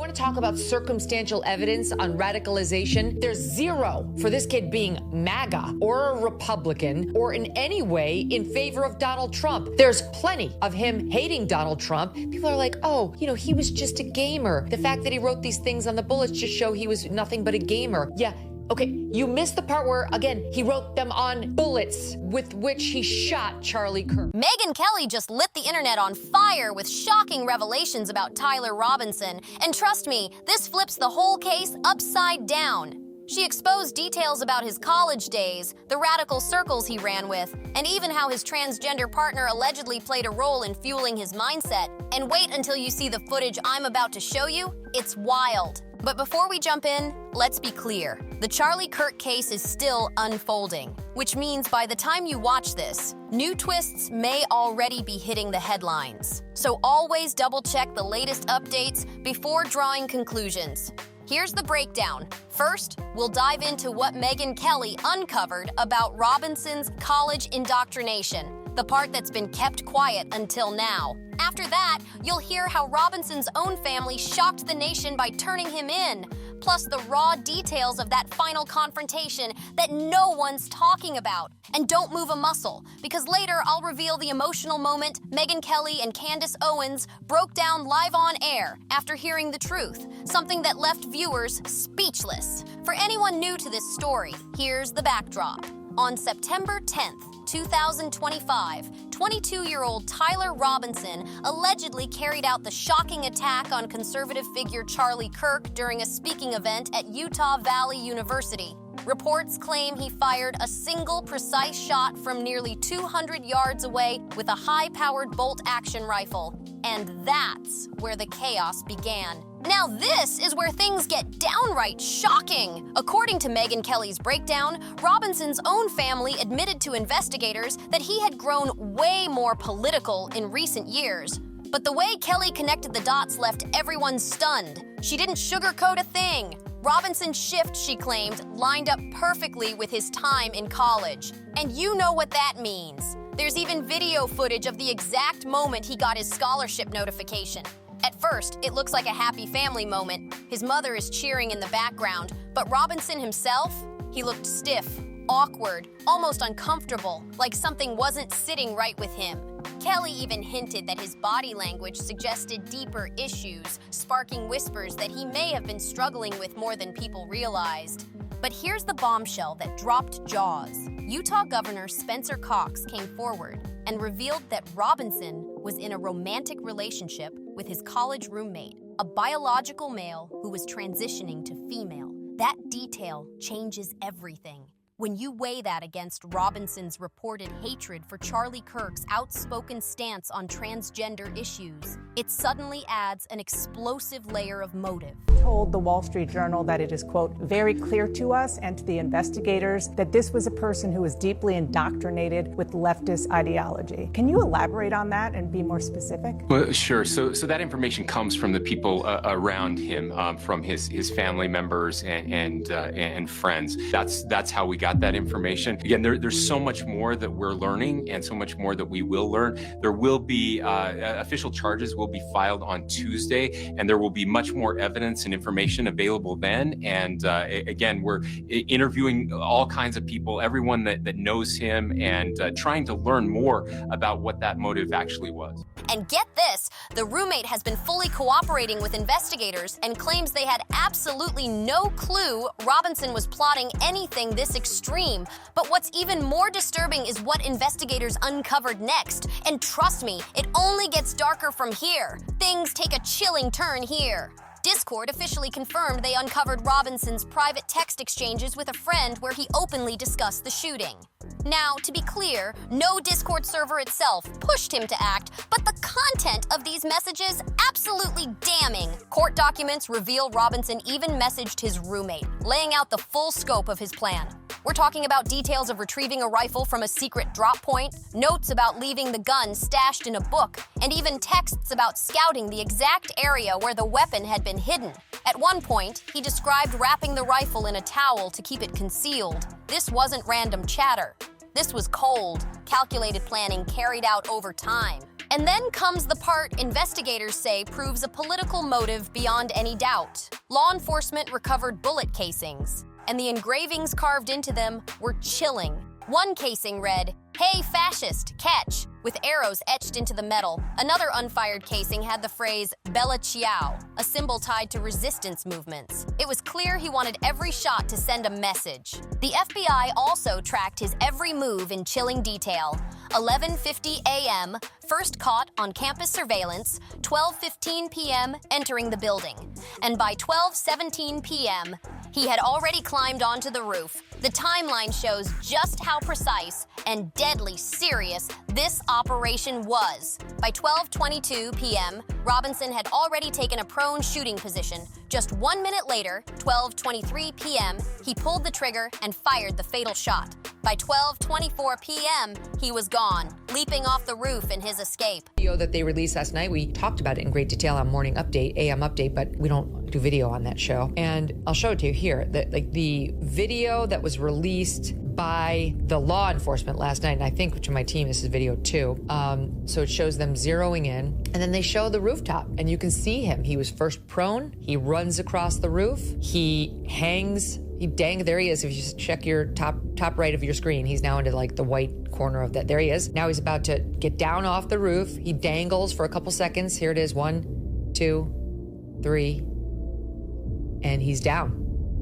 want to talk about circumstantial evidence on radicalization? There's zero for this kid being MAGA or a Republican or in any way in favor of Donald Trump. There's plenty of him hating Donald Trump. People are like, oh, he was just a gamer. The fact that he wrote these things on the bullets just show he was nothing but a gamer. Yeah. Okay, you missed the part where, again, he wrote them on bullets with which he shot Charlie Kirk. Megyn Kelly just lit the internet on fire with shocking revelations about Tyler Robinson. And trust me, this flips the whole case upside down. She exposed details about his college days, the radical circles he ran with, and even how his transgender partner allegedly played a role in fueling his mindset. And wait until you see the footage I'm about to show you. It's wild. But before we jump in, let's be clear. The Charlie Kirk case is still unfolding, which means by the time you watch this, new twists may already be hitting the headlines. So always double-check the latest updates before drawing conclusions. Here's the breakdown. First, we'll dive into what Megyn Kelly uncovered about Robinson's college indoctrination, the part that's been kept quiet until now. After that, you'll hear how Robinson's own family shocked the nation by turning him in, plus the raw details of that final confrontation that no one's talking about. And don't move a muscle, because later I'll reveal the emotional moment Megyn Kelly and Candace Owens broke down live on air after hearing the truth, something that left viewers speechless. For anyone new to this story, here's the backdrop. On September 10th, 2025, 22-year-old Tyler Robinson allegedly carried out the shocking attack on conservative figure Charlie Kirk during a speaking event at Utah Valley University. Reports claim he fired a single precise shot from nearly 200 yards away with a high-powered bolt-action rifle. And that's where the chaos began. Now this is where things get downright shocking. According to Megyn Kelly's breakdown, Robinson's own family admitted to investigators that he had grown way more political in recent years. But the way Kelly connected the dots left everyone stunned. She didn't sugarcoat a thing. Robinson's shift, she claimed, lined up perfectly with his time in college. And you know what that means. There's even video footage of the exact moment he got his scholarship notification. At first, it looks like a happy family moment. His mother is cheering in the background, but Robinson himself, he looked stiff, awkward, almost uncomfortable, like something wasn't sitting right with him. Kelly even hinted that his body language suggested deeper issues, sparking whispers that he may have been struggling with more than people realized. But here's the bombshell that dropped jaws. Utah Governor Spencer Cox came forward and revealed that Robinson was in a romantic relationship with his college roommate, a biological male who was transitioning to female. That detail changes everything. When you weigh that against Robinson's reported hatred for Charlie Kirk's outspoken stance on transgender issues, it suddenly adds an explosive layer of motive. Told the Wall Street Journal that it is, quote, very clear to us and to the investigators that this was a person who was deeply indoctrinated with leftist ideology. Can you elaborate on that and be more specific? Well, sure. So that information comes from the people around him, from his family members and friends. That's how we got that information. Again, there's so much more that we're learning and so much more that we will learn. There will be official charges will be filed on Tuesday, and there will be much more evidence and information available then. And again, we're interviewing all kinds of people, everyone that knows him, and trying to learn more about what that motive actually was. And get this, the roommate has been fully cooperating with investigators and claims they had absolutely no clue Robinson was plotting anything this extreme. But what's even more disturbing is what investigators uncovered next. And trust me, it only gets darker from here. Things take a chilling turn here. Discord officially confirmed they uncovered Robinson's private text exchanges with a friend where he openly discussed the shooting. Now, to be clear, no Discord server itself pushed him to act, but the content of these messages absolutely damning. Court documents reveal Robinson even messaged his roommate, laying out the full scope of his plan. We're talking about details of retrieving a rifle from a secret drop point, notes about leaving the gun stashed in a book, and even texts about scouting the exact area where the weapon had been hidden. At one point, he described wrapping the rifle in a towel to keep it concealed. This wasn't random chatter. This was cold, calculated planning carried out over time. And then comes the part investigators say proves a political motive beyond any doubt. Law enforcement recovered bullet casings, and the engravings carved into them were chilling. One casing read, "Hey fascist, catch," with arrows etched into the metal. Another unfired casing had the phrase "Bella Ciao," a symbol tied to resistance movements. It was clear he wanted every shot to send a message. The FBI also tracked his every move in chilling detail. 11:50 a.m., first caught on campus surveillance, 12:15 p.m., entering the building. And by 12:17 p.m., he had already climbed onto the roof. The timeline shows just how precise and deadly serious this operation was. By 12:22 p.m., Robinson had already taken a prone shooting position. Just 1 minute later, 12:23 p.m., he pulled the trigger and fired the fatal shot. By 12:24 p.m., he was gone, leaping off the roof in his escape. Video that they released last night, we talked about it in great detail on Morning Update, AM Update, but we don't do video on that show. And I'll show it to you here. The video that was released by the law enforcement last night, and I think to my team this is video 2. So it shows them zeroing in, and then they show the rooftop, and you can see him. He was first prone. He runs across the roof. He hangs. There he is. If you just check your top right of your screen, he's now into like the white corner of that. There he is. Now he's about to get down off the roof. He dangles for a couple seconds. Here it is. 1, 2, 3, and he's down.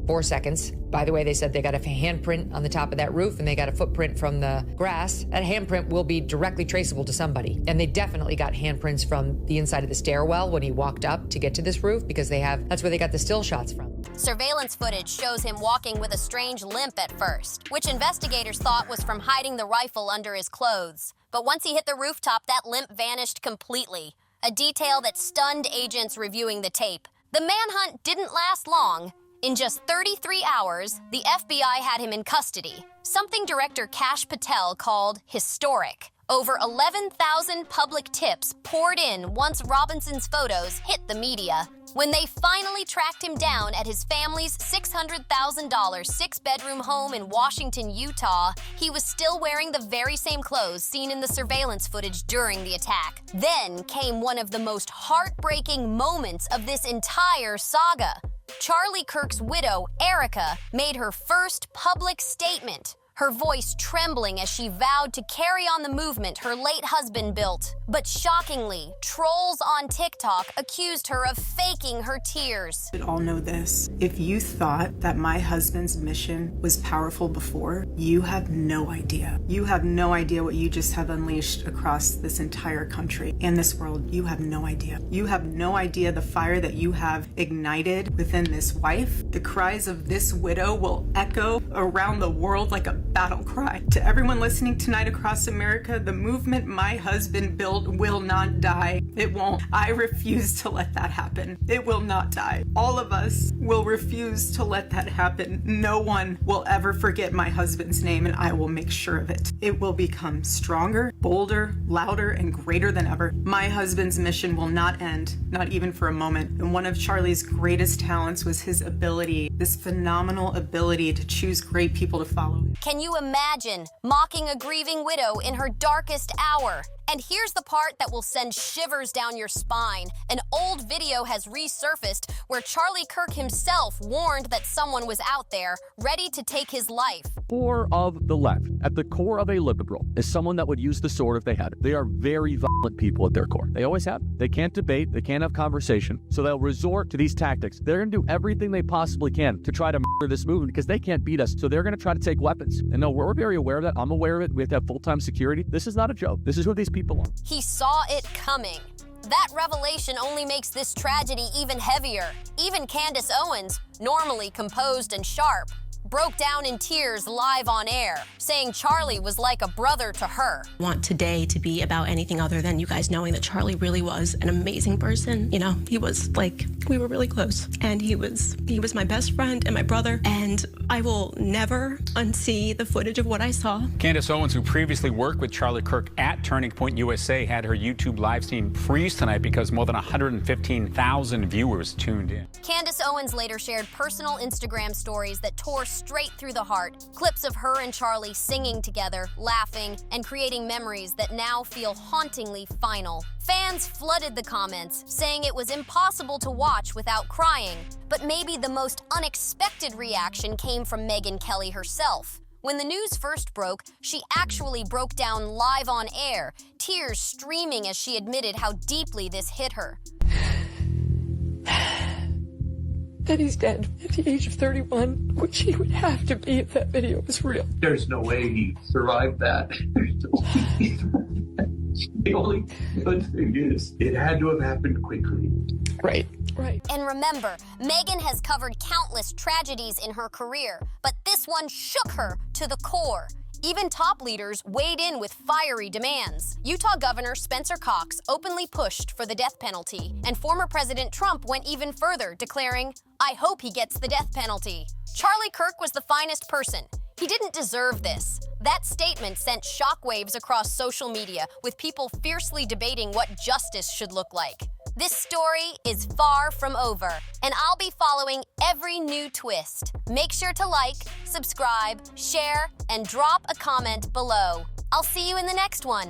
4 seconds. By the way, they said they got a handprint on the top of that roof and they got a footprint from the grass. That handprint will be directly traceable to somebody. And they definitely got handprints from the inside of the stairwell when he walked up to get to this roof because that's where they got the still shots from. Surveillance footage shows him walking with a strange limp at first, which investigators thought was from hiding the rifle under his clothes. But once he hit the rooftop, that limp vanished completely, a detail that stunned agents reviewing the tape. The manhunt didn't last long. In just 33 hours, the FBI had him in custody, something director Kash Patel called historic. Over 11,000 public tips poured in once Robinson's photos hit the media. When they finally tracked him down at his family's $600,000 six-bedroom home in Washington, Utah, he was still wearing the very same clothes seen in the surveillance footage during the attack. Then came one of the most heartbreaking moments of this entire saga. Charlie Kirk's widow, Erica, made her first public statement, her voice trembling as she vowed to carry on the movement her late husband built. But shockingly, trolls on TikTok accused her of faking her tears. We all know this. If you thought that my husband's mission was powerful before, you have no idea. You have no idea what you just have unleashed across this entire country and this world. You have no idea. You have no idea the fire that you have ignited within this wife. The cries of this widow will echo around the world like a battle cry. To everyone listening tonight across America, the movement my husband built will not die. It won't. I refuse to let that happen. It will not die. All of us will refuse to let that happen. No one will ever forget my husband's name, and I will make sure of it. It will become stronger, bolder, louder, and greater than ever. My husband's mission will not end, not even for a moment. And one of Charlie's greatest talents was his ability, this phenomenal ability to choose great people to follow him. Can you imagine mocking a grieving widow in her darkest hour? And here's the part that will send shivers down your spine. An old video has resurfaced where Charlie Kirk himself warned that someone was out there ready to take his life. Core of the left, at the core of a liberal, is someone that would use the sword if they had it. They are very violent people at their core. They always have. They can't debate. They can't have conversation. So they'll resort to these tactics. They're going to do everything they possibly can to try to murder this movement because they can't beat us. So they're going to try to take weapons. And no, we're very aware of that. I'm aware of it. We have to have full-time security. This is not a joke. This is who these people are. He saw it coming. That revelation only makes this tragedy even heavier. Even Candace Owens, normally composed and sharp, broke down in tears live on air, saying Charlie was like a brother to her. I want today to be about anything other than you guys knowing that Charlie really was an amazing person. You know, he was like, we were really close, and he was my best friend and my brother, and I will never unsee the footage of what I saw. Candace Owens, who previously worked with Charlie Kirk at Turning Point USA, had her YouTube live stream freeze tonight because more than 115,000 viewers tuned in. Candace Owens later shared personal Instagram stories that tore straight through the heart, clips of her and Charlie singing together, laughing, and creating memories that now feel hauntingly final. Fans flooded the comments, saying it was impossible to watch without crying. But maybe the most unexpected reaction came from Megyn Kelly herself. When the news first broke, she actually broke down live on air, tears streaming as she admitted how deeply this hit her. That he's dead at the age of 31, which he would have to be if that video was real. There's no way he survived that. The only good thing is, it had to have happened quickly. Right. And remember, Megyn has covered countless tragedies in her career, but this one shook her to the core. Even top leaders weighed in with fiery demands. Utah Governor Spencer Cox openly pushed for the death penalty, and former President Trump went even further, declaring, "I hope he gets the death penalty." Charlie Kirk was the finest person. He didn't deserve this. That statement sent shockwaves across social media, with people fiercely debating what justice should look like. This story is far from over, and I'll be following every new twist. Make sure to like, subscribe, share, and drop a comment below. I'll see you in the next one.